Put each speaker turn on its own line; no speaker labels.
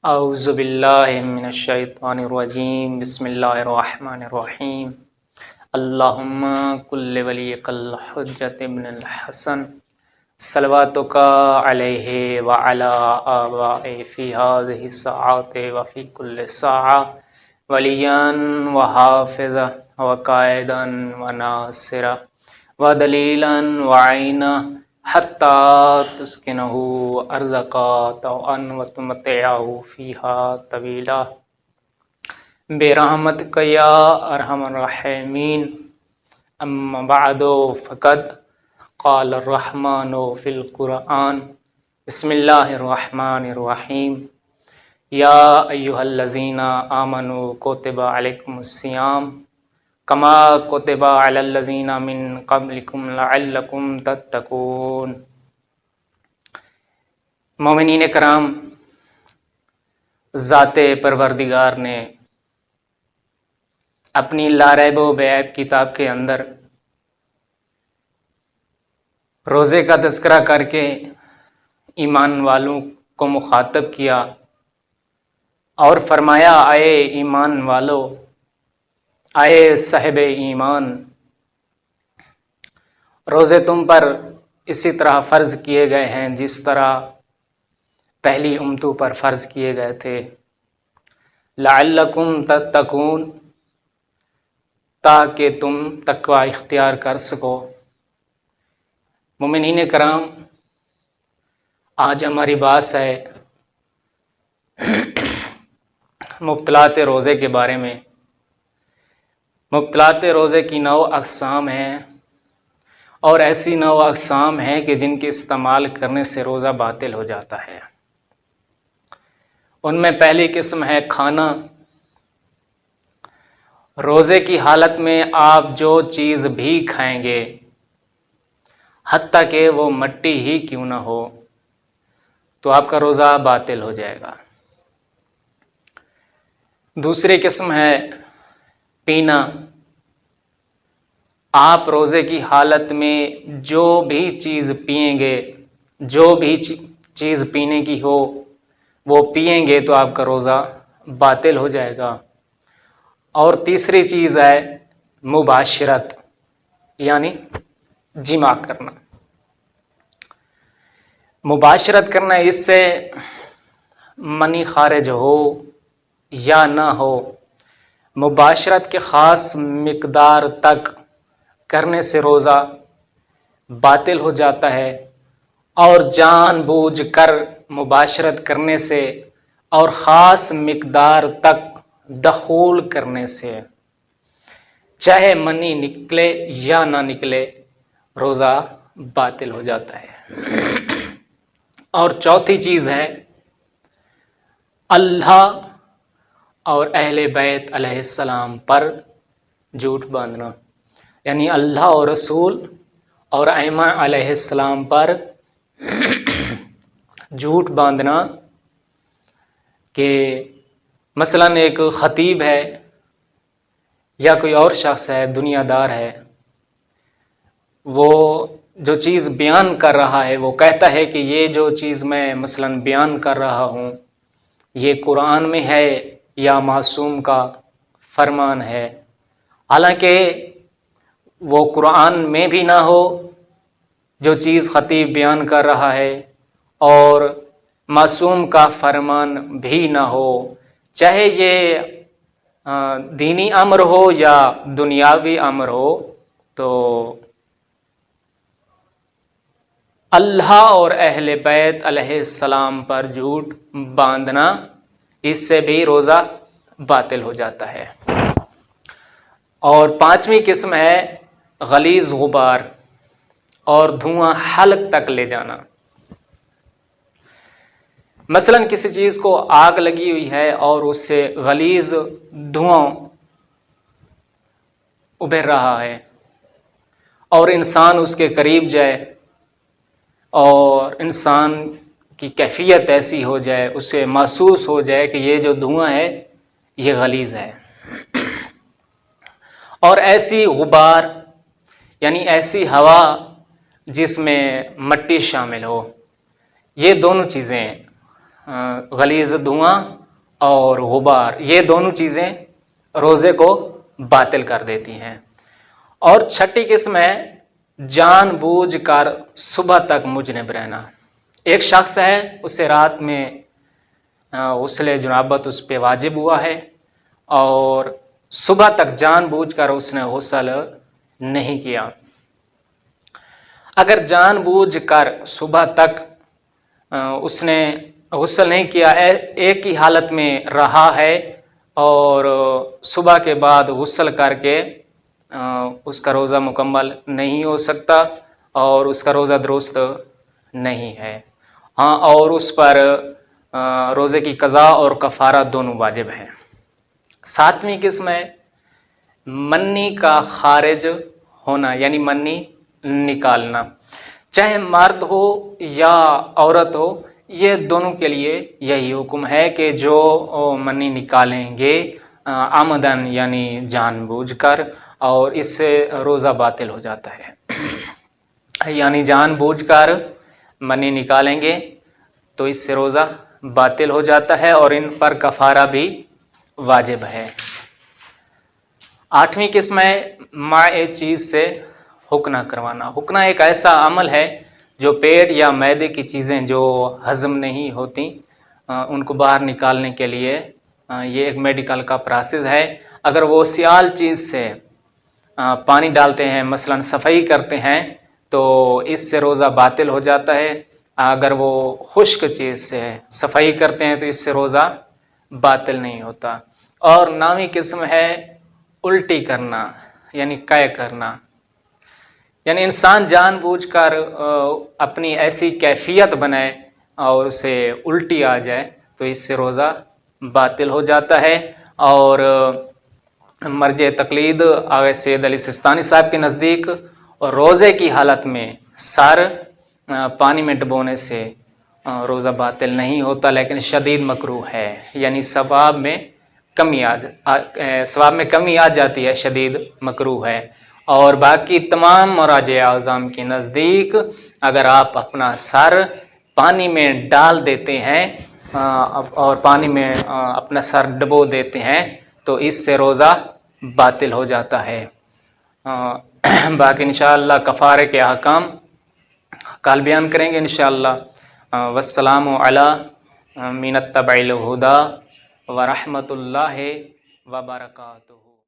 اعوذ باللہ من الشیطان الرجیم بسم اللہ الرحمن الرحیم اللہم کل ولیک الحجۃ ابن الحسن صلواتک علیہ وعلی آبائہ فی ہذہ الساعۃ وفی کل ساعۃ ولیاً وحافظا وقائدا وناصرا ودلیلا وعینا حتی تسکنہ ارضک طوعا وتمتعہ فیہا طویلا برحمتک یا ارحم الراحمین اما بعد فقد قال الرحمن فی القرآن بسم اللہ الرحمن الرحیم یا ایہا الذین آمنوا کتب علیکم الصیام کما کتب علی الذین من قبلکم لعلکم تتقون۔ مومنین کرام، ذات پروردگار نے اپنی لا ریب و بے عیب کتاب کے اندر روزے کا تذکرہ کر کے ایمان والوں کو مخاطب کیا اور فرمایا، اے ایمان والو، اے صاحب ایمان، روزے تم پر اسی طرح فرض کیے گئے ہیں جس طرح پہلی امتوں پر فرض کیے گئے تھے، لعلکم تتقون، تاکہ تم تقوی اختیار کر سکو۔ مومنین کرام، آج ہماری بات ہے مبطلات روزے کے بارے میں۔ مبطلات روزے کی 9 اقسام ہیں، اور ایسی 9 اقسام ہیں کہ جن کے استعمال کرنے سے روزہ باطل ہو جاتا ہے۔ ان میں پہلی قسم ہے کھانا۔ روزے کی حالت میں آپ جو چیز بھی کھائیں گے، حتیٰ کہ وہ مٹی ہی کیوں نہ ہو، تو آپ کا روزہ باطل ہو جائے گا۔ دوسری قسم ہے پینا۔ آپ روزے کی حالت میں جو بھی چیز پئیں گے، جو بھی چیز پینے کی ہو وہ پئیں گے تو آپ کا روزہ باطل ہو جائے گا۔ اور تیسری چیز ہے مباشرت، یعنی جماع کرنا۔ مباشرت کرنا، اس سے منی خارج ہو یا نہ ہو، مباشرت کے خاص مقدار تک کرنے سے روزہ باطل ہو جاتا ہے، اور جان بوجھ کر مباشرت کرنے سے اور خاص مقدار تک دخول کرنے سے، چاہے منی نکلے یا نہ نکلے، روزہ باطل ہو جاتا ہے۔ اور چوتھی چیز ہے اللہ اور اہل بیت علیہ السلام پر جھوٹ باندھنا، یعنی اللہ اور رسول اور ائمہ علیہ السلام پر جھوٹ باندھنا، کہ مثلاً ایک خطیب ہے یا کوئی اور شخص ہے، دنیا دار ہے، وہ جو چیز بیان کر رہا ہے وہ کہتا ہے کہ یہ جو چیز میں مثلاً بیان کر رہا ہوں یہ قرآن میں ہے یا معصوم کا فرمان ہے، حالانکہ وہ قرآن میں بھی نہ ہو جو چیز خطیب بیان کر رہا ہے، اور معصوم کا فرمان بھی نہ ہو، چاہے یہ دینی امر ہو یا دنیاوی امر ہو، تو اللہ اور اہل بیت علیہ السلام پر جھوٹ باندھنا، اس سے بھی روزہ باطل ہو جاتا ہے۔ اور پانچویں قسم ہے غلیظ غبار اور دھواں حلق تک لے جانا۔ مثلاً کسی چیز کو آگ لگی ہوئی ہے اور اس سے غلیظ دھواں ابھر رہا ہے، اور انسان اس کے قریب جائے اور انسان کی کیفیت ایسی ہو جائے، اسے محسوس ہو جائے کہ یہ جو دھواں ہے یہ غلیظ ہے، اور ایسی غبار یعنی ایسی ہوا جس میں مٹی شامل ہو، یہ دونوں چیزیں غلیظ دھواں اور غبار، یہ دونوں چیزیں روزے کو باطل کر دیتی ہیں۔ اور چھٹی قسم ہے جان بوجھ کر صبح تک مجنب رہنا۔ ایک شخص ہے، اسے رات میں غسل جنابت اس پہ واجب ہوا ہے اور صبح تک جان بوجھ کر اس نے غسل نہیں کیا۔ اگر جان بوجھ کر صبح تک اس نے غسل نہیں کیا، ایک ہی حالت میں رہا ہے اور صبح کے بعد غسل کر کے اس کا روزہ مکمل نہیں ہو سکتا اور اس کا روزہ درست نہیں ہے۔ ہاں، اور اس پر روزے کی قضا اور کفارہ دونوں واجب ہیں۔ ساتویں قسم ہے منی کا خارج ہونا، یعنی منی نکالنا، چاہے مرد ہو یا عورت ہو، یہ دونوں کے لیے یہی حکم ہے کہ جو منی نکالیں گے عمدن یعنی جان بوجھ کر، اور اس سے روزہ باطل ہو جاتا ہے۔ یعنی جان بوجھ کر منی نکالیں گے تو اس سے روزہ باطل ہو جاتا ہے اور ان پر کفارہ بھی واجب ہے۔ آٹھویں قسم ہے مائع چیز سے حقنہ کروانا۔ حقنہ ایک ایسا عمل ہے جو پیٹ یا معدے کی چیزیں جو ہضم نہیں ہوتی ان کو باہر نکالنے کے لیے یہ ایک میڈیکل کا پروسیس ہے۔ اگر وہ سیال چیز سے پانی ڈالتے ہیں، مثلا صفائی کرتے ہیں، تو اس سے روزہ باطل ہو جاتا ہے۔ اگر وہ خشک چیز سے صفائی کرتے ہیں تو اس سے روزہ باطل نہیں ہوتا۔ اور نویں قسم ہے الٹی کرنا، یعنی قے کرنا، یعنی انسان جان بوجھ کر اپنی ایسی کیفیت بنائے اور اسے الٹی آ جائے تو اس سے روزہ باطل ہو جاتا ہے۔ اور مرجع تقلید آغا سید علی سستانی صاحب کے نزدیک روزے کی حالت میں سر پانی میں ڈبونے سے روزہ باطل نہیں ہوتا، لیکن شدید مکروہ ہے، یعنی ثواب میں کمی آ جاتی ہے، شدید مکروہ ہے۔ اور باقی تمام مراجع اعظام کے نزدیک اگر آپ اپنا سر پانی میں ڈال دیتے ہیں اور پانی میں اپنا سر ڈبو دیتے ہیں تو اس سے روزہ باطل ہو جاتا ہے۔ باقی انشاءاللہ کفارے کے احکام کل بیان کریں گے انشاءاللہ۔ والسلام علی من اتبع الہدی ورحمۃ اللہ وبرکاتہ۔